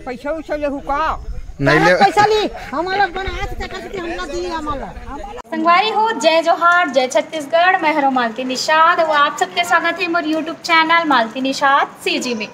पैसा उछा ले हुका नहीं ले पैसा ली हमारा बनाया था कैसे हमला दी हमारा संगवारी हो। जय जोहार, जय छत्तीसगढ़। मैं हूं मालती निषाद और आप सबके स्वागत है मोर यूट्यूब चैनल मालती निषाद सीजी में।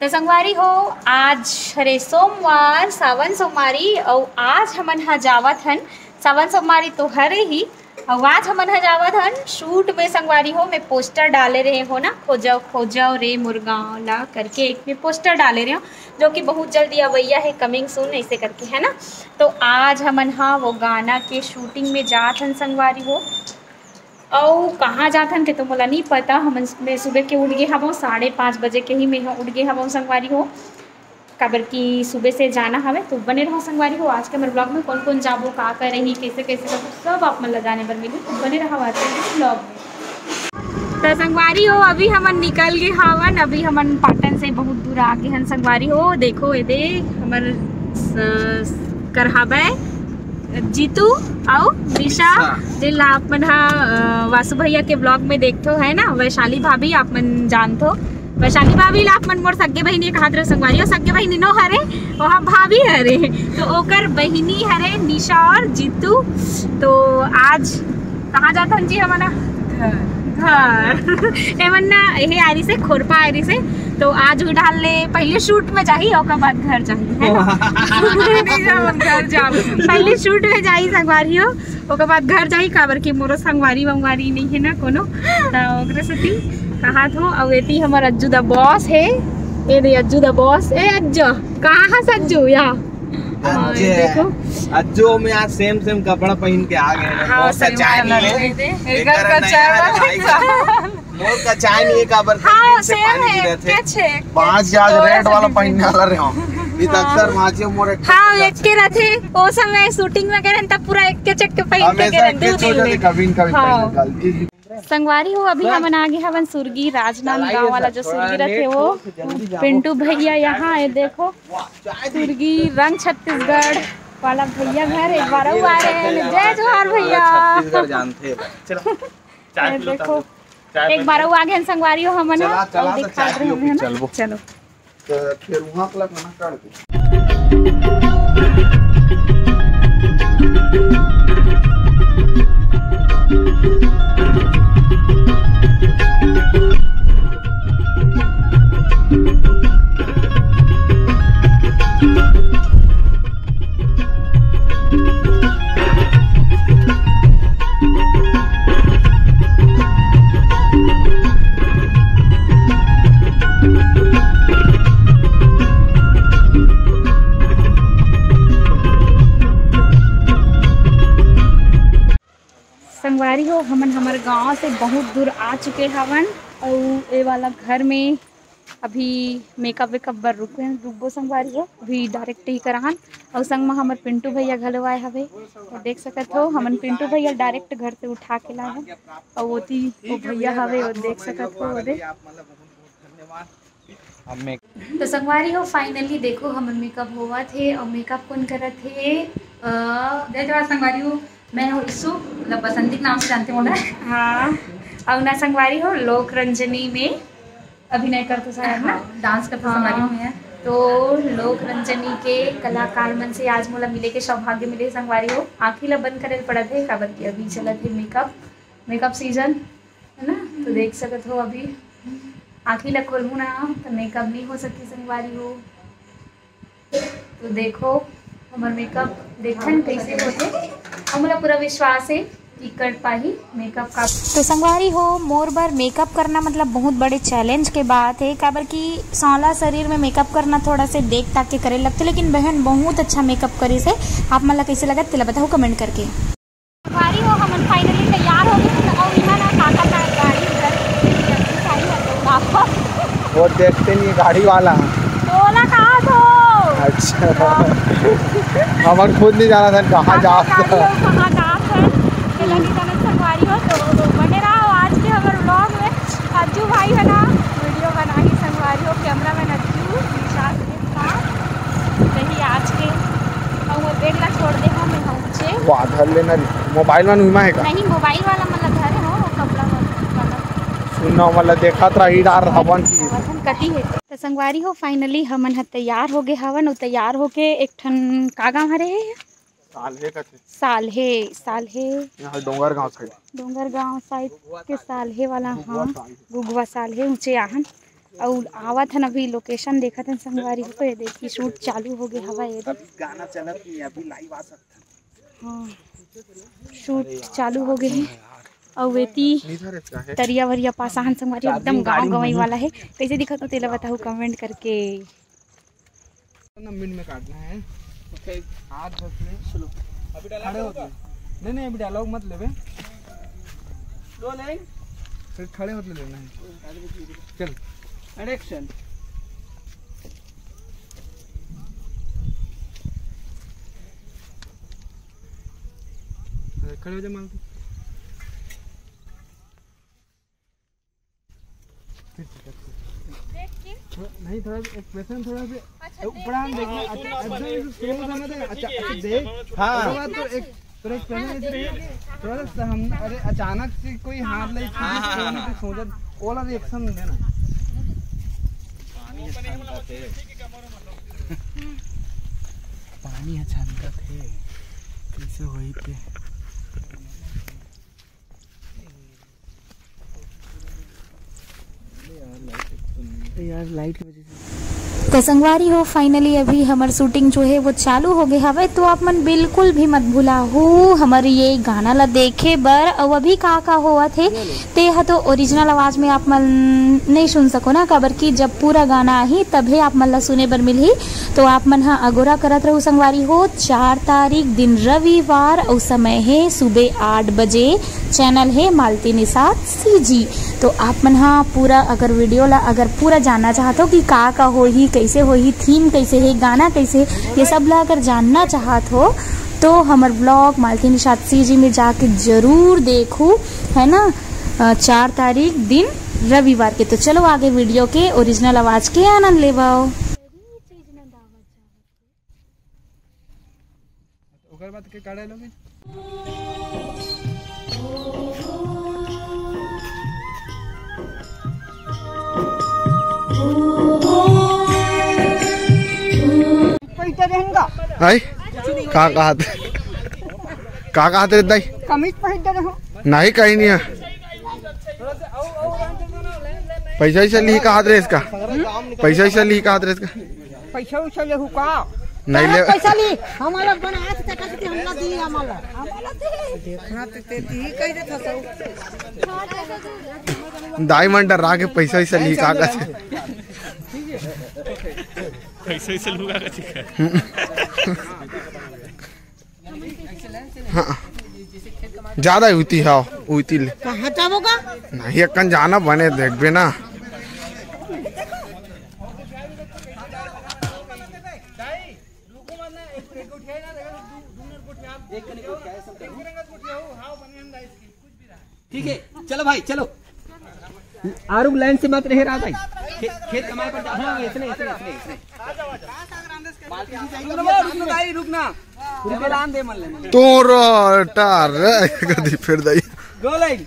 तो संगवारी हो, आज हरे सोमवार सावन सोमवारी और आज हमन ह जावत हन सावन सोमवारी तो हरे ही और आज हमन ह जावत हन शूट में। संगवारी हो मैं पोस्टर डाले रहे हो ना, खोजाओ खोजाओ रे मुर्गाओं ला करके एक में पोस्टर डाले रहे हो जो कि बहुत जल्दी अवैया है, कमिंग सून ऐसे करके है ना। तो आज हमन हा वो गाना के शूटिंग में जात हन संगवारी हो। और कहाँ जात हन के तो मोला नहीं पता। हमन मैं सुबह के उठ गए हवों 5:30 बजे के ही मैं उठ गए हवों संगवारी हो, काबर की सुबह से जाना हवे। तो बने रहो संगवारी हो। आज के मेरे ब्लॉग में कौन कौन जाबो, का कर रही, कैसे कैसे सब सब आप मन लगाने पर मिली। तो बने रहो आज के ब्लॉग में। तो संगवारी हो अभी हमन निकल गए हवन। अभी हमन पाटन से बहुत दूर आगे हन संगवारी हो। देखो ये दे हमर करहाबे जीतू और निशा जिन आप मन वासु भैया के ब्लॉग में देखते है ना। वैशाली भाभी आप मन जानते हो, वैशाली भाभी ला आप मन मोर सगे बहिनी कहा रहे संगवारी हो। सगे बहिनी नो हरे वहाँ भाभी हरे तो ओकर बहिनी हरे निशा और जीतू। तो आज कहाँ जाता जी हमारा घर एमन ना यही आरी से खोरपा आरी से। तो आज डाल ले पहले शूट में जाही और बाद घर जाही है ना घर जा पहले शूट में जाही संगवारी हो ओकर बाद घर जाही। काबर की मोरो संगवारी वंगवारी नहीं है ना कोनो। तो सती कहा थो अवेती हमारा अज्जू द बॉस है। ए दे अज्जू द बॉस। ए अज्जू कहाँ है सज्जू या देखो अज्जू में आज सेम कपड़ा पहन के आ गए। हाँ चाय नहीं है इधर का चाय मोर का चाय नहीं है काबर हाँ सेम है कैसे 5 आज रेड वाला पहनने वाला रहे हो इत अक्सर माचे मोर हाँ एक के रहते ओ समय शूटिंग में करन तब पूरा एक के चक्के पहन के रहते कभी कभी संगवारी हो। अभी हमन आगे हवन सुरगी राजनांद गांव वाला जो सुरगी रहते वो पिंटू भैया यहाँ है। देखो सुरगी रंग छत्तीसगढ़ वाला भैया घर एक बार आ रहे हैं। जय जोहार भैया जानते देखो एक बार आगे हैं संगवारी हो हमन दिखा रहे हैं ना। चलो फिर वहां पर मना कर दे। संगवारी हो हमन हमारे गांव से बहुत दूर आ चुके हवन और ये वाला घर में अभी मेकअप वेकअप बर रुको संगवारी हो। अभी डायरेक्ट ही कराहन और संग में हमारे पिंटू भैया घलो आए हवे। और देख सकत हो हमन पिंटू भैया डायरेक्ट घर से उठा के लाए और वो भैया हवे और देख सकत हो। तो संगवारी हो फाइनली देखो हमन मेकअप हुआ थे और मेकअप कौन करा थे जय जवाहर संगवारी हो। मैं हूँ इशू मतलब बसंती के नाम से जानते हो ना। हाँ और ना संगवारी हो लोक रंजनी में अभिनय करते शायद ना डांस करते संगवारी में। तो लोक रंजनी के कलाकार मन से आज मोला मिले के सौभाग्य मिले संगवारी हो। आँखी ला बंद करे पड़ा थे काबर की अभी चला थे मेकअप सीजन है ना। तो देख सकते हो अभी आँखी ला खोलूँ ना तो मेकअप नहीं हो सकती संगवारी हो। तो देखो हमारे मेकअप देखन कैसे होते हमारा पूरा विश्वास है कि कर पाही मेकअप का। तो संगवारी हो मोर बार मेकअप करना मतलब बहुत बड़े चैलेंज के बात है। काबर की सांवला शरीर में मेकअप करना थोड़ा से देख ताक के करे लगते, लेकिन बहन बहुत अच्छा मेकअप करी से। आप मन ला कैसे लगा तेला बताओ कमेंट करके। संगवारी हो हमन फाइनली तैयार हो गए और यहाँ ना काका का गाड़ी वो देखते नहीं गाड़ी वाला तोला कहाँ थो। अच्छा हमन खुद नहीं जाना था कहाँ जाते संगवारी हो। तो बने रहो आज के हमारे ब्लॉग में। अज्जू भाई है ना वीडियो बना ही संगवारी हो। कैमरा मैन अज्जू निशाद के साथ रही आज के और वो बेग ला छोड़ दे हम पहुँचे वाधर लेना मोबाइल में नुमा है का नहीं मोबाइल वाला मतलब घर है वो कपड़ा वाला सुनना वाला देखा था ही डार हवन की कटी है। तो संगवारी हो फाइनली हमन ह तैयार हो गए हवन और तैयार होके एक ठन का गाँव हरे साल्हे डोंगर गांव साइड के साल्हे वाला हाँ गुगवा साल्हे ऊंचे आहन और आवत हन अभी लोकेशन देखत हन संगवारी हो तो ये देखी शूट चालू हो गए हवा ये गाना चलत नहीं अभी लाइव आ सकता हाँ शूट चालू हो गए हैं और वेती तरिया वरिया पासाहन संगवारी एकदम गाँव गंवई वाला है। कैसे दिखा तो तेला बताओ कमेंट करके। मिनट में काटना है तो हाथ बस ले स्लो अभी खड़े होते नहीं अभी डायलॉग मत लेवे रोलिंग फिर खड़े मत लेना है। चल एक्शन खड़े हो जा मालती नहीं थोड़ा एक्सप्रेशन थोड़ा से ऊपर हम देखना अच्छा देख हाँ तो एक थोड़ा एक्सप्रेशन थोड़ा सा हम अरे अचानक से कोई हाथ ले सोचा ओला रिएक्शन देना पानी अचानक थे कैसे हुई थे यार लाइट की वजह से। तो संगवारी हो फाइनली अभी हमार शूटिंग जो है वो चालू हो गए हवे तो आप मन बिल्कुल भी मत भूला हो हमारे ये गाना ला देखे बर और अभी का हुआ थे ते हा तो ओरिजिनल आवाज में आप मन नहीं सुन सको ना काबर की जब पूरा गाना आही तभी आप मन ला सुने बर मिलही। तो आप मन हा अगोरा करत रहू संगवारी हो 4 तारीख दिन रविवार और समय है सुबह 8 बजे चैनल है मालती निषाद सीजी। तो आप मन हा पूरा अगर वीडियो ला अगर पूरा जानना चाहते हो कि का होही कैसे होही थीम कैसे है गाना कैसे ये सब ला अगर जानना चाहत हो तो हमार ब्लॉग मालती निषाद सीजी में जाके जरूर देखो है ना 4 तारीख दिन रविवार के। तो चलो आगे वीडियो के ओरिजिनल आवाज के आनंद लेवाओ। ओकर बाद के काढ़े लोगे पैसा देंगा हाय का कहते दाई कमीज पहन दे रहो नहीं कहीं नहीं है पैसा ही ली का हाथ रेस का पैसा ही ली का हाथ रेस का पैसा उसे ले हुका नहीं ले पैसा ली हमारा बनाया था कैसे हमला दी हमारा देखना ते ही कह देता सब डायमंड डरा के पैसा ही ली का पैसा ही लूगा हाँ ज्यादा हुई हाँ हुई हटावोगा नहीं अक्कन जाना बने देख बे ना ठीक है चलो भाई चलो आरुग लाइन से मत रहे रहा भाई खेत कमाए पर हाँ इसने रुकना दे मन तो टार कदी फिर दई गो लाइन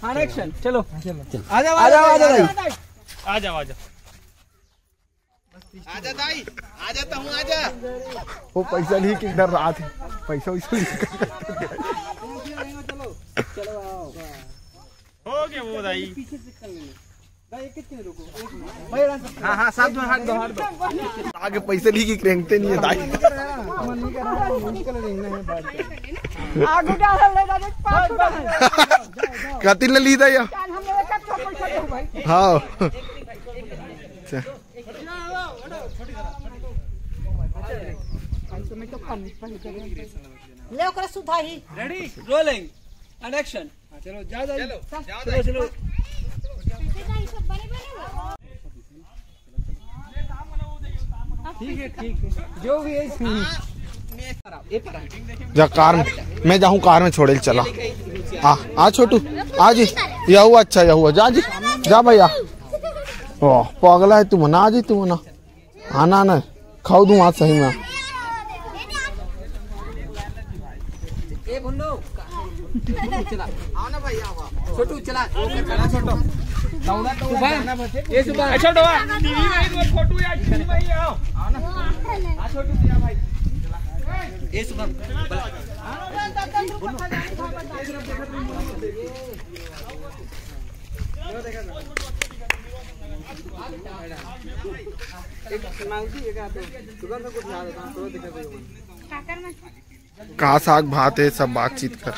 हाँ एक्शन चलो आ जाओ भाई आ जाओ आजा दाई आ जाता हूँ आजा वो पैसा नहीं कि इधर रहा थे पैसा चलो हो गया वो दाई हाँ साथ दो हाथ दो आगे पैसे ली की क्रेंगते नहीं है दाई कतिल ने ली था या हाँ ले ओकरा सुधा ही रेडी रोलिंग एंड एक्शन चलो चलो ठीक है जो भी है जा कार में मैं जाऊँ कार में छोड़े चला आ छोटू आ जी यह हुआ अच्छा यह हुआ जा जी जा भैया ओ पगला है तू मना आ जी तू मना आना ना खाओ दूँ आज सही में चला आओ ना भाई आओ छोटू चला छोटू ये सुबह छोटो टीवी में ही फोटो यार टीवी में ही आओ ना छोटू सिया भाई ये सुबह कहा साग भात है सब बातचीत कर।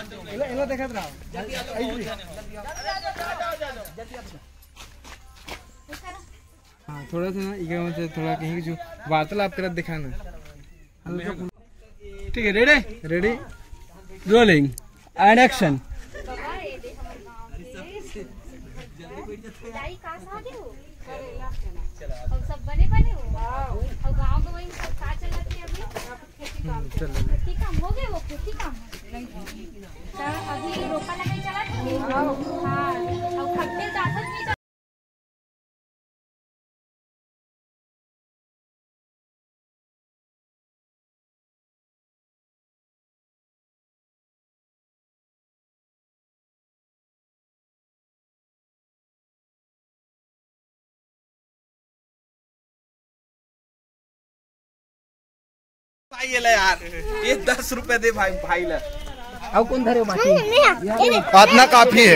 हाँ थोड़ा सा ना इधर मुझे थोड़ा कहीं जो वार्तालाप कर दिखाना। ठीक है ready ready rolling and action. सब बने बने हो और गांव में वही सब का चलती है अभी खेती काम हो गए वो खेती काम तो अभी रोपा लगाई चला हां और खट्टे जात नहीं भाई ये ले यार ये 10 रुपए दे भाई भाई ले अब कौन धरे बाकी इतना काफी है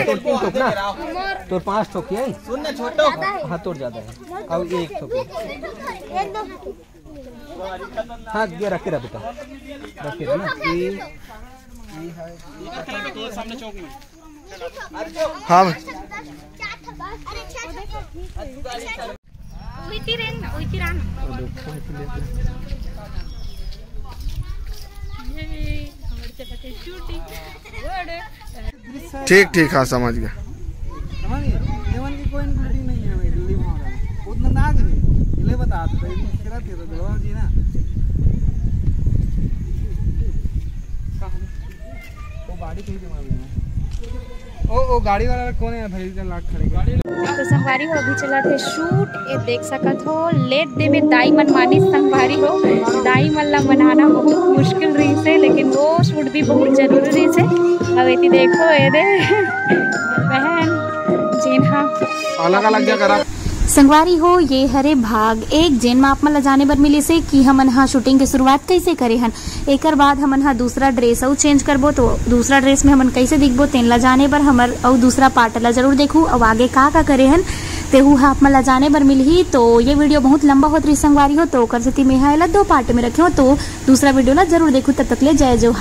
तो 5 ठोक है सुन ना छोटो हां तोड़ ज्यादा है अब 1 ठोक हां ये रख के बेटा रख के ना ये है सामने चौक में हाँ ठीक ठीक हाँ समझ गया। लेवन की कोई इनक्लूडिंग नहीं है भाई दिल्ली में उतना ना नहीं ले बता दो तेरा देवा जी ना वो गाड़ी कहीं जमा लेना ओ गाड़ी वाला कौन है भाई का लाख खड़े गाड़ी तो संगवारी हो अभी चला थे शूट ये देख सकत हो लेट डे में दाई मन मानी संगवारी हो दाई मन ला मनाना बहुत मुश्किल रही से लेकिन वो शूट भी बहुत जरूरी रही से। अब ये देखो ये दे बहन जिन्हा अलग अलग जगह रख संगवारी हो ये हरे भाग एक जेन में आप मन ला जाने बर मिली से कि हमन हा शूटिंग के शुरुआत कैसे करे हन एकर बाद हमन हा दूसरा ड्रेस अउ चेंज करबो तो दूसरा ड्रेस में हमन कैसे दिखबो तेन ला जाने बर हमर अउ दूसरा पार्ट ला जरूर देखू और आगे का करे हन तेहू हा आप मन ला जाने बर मिलही। तो ये वीडियो बहुत लंबा होत रही संगवारी हो तो कर सेती में 2 पार्ट में रखे हो तो दूसरा वीडियो ला जरूर देखू। तब तक ले जय जोहार।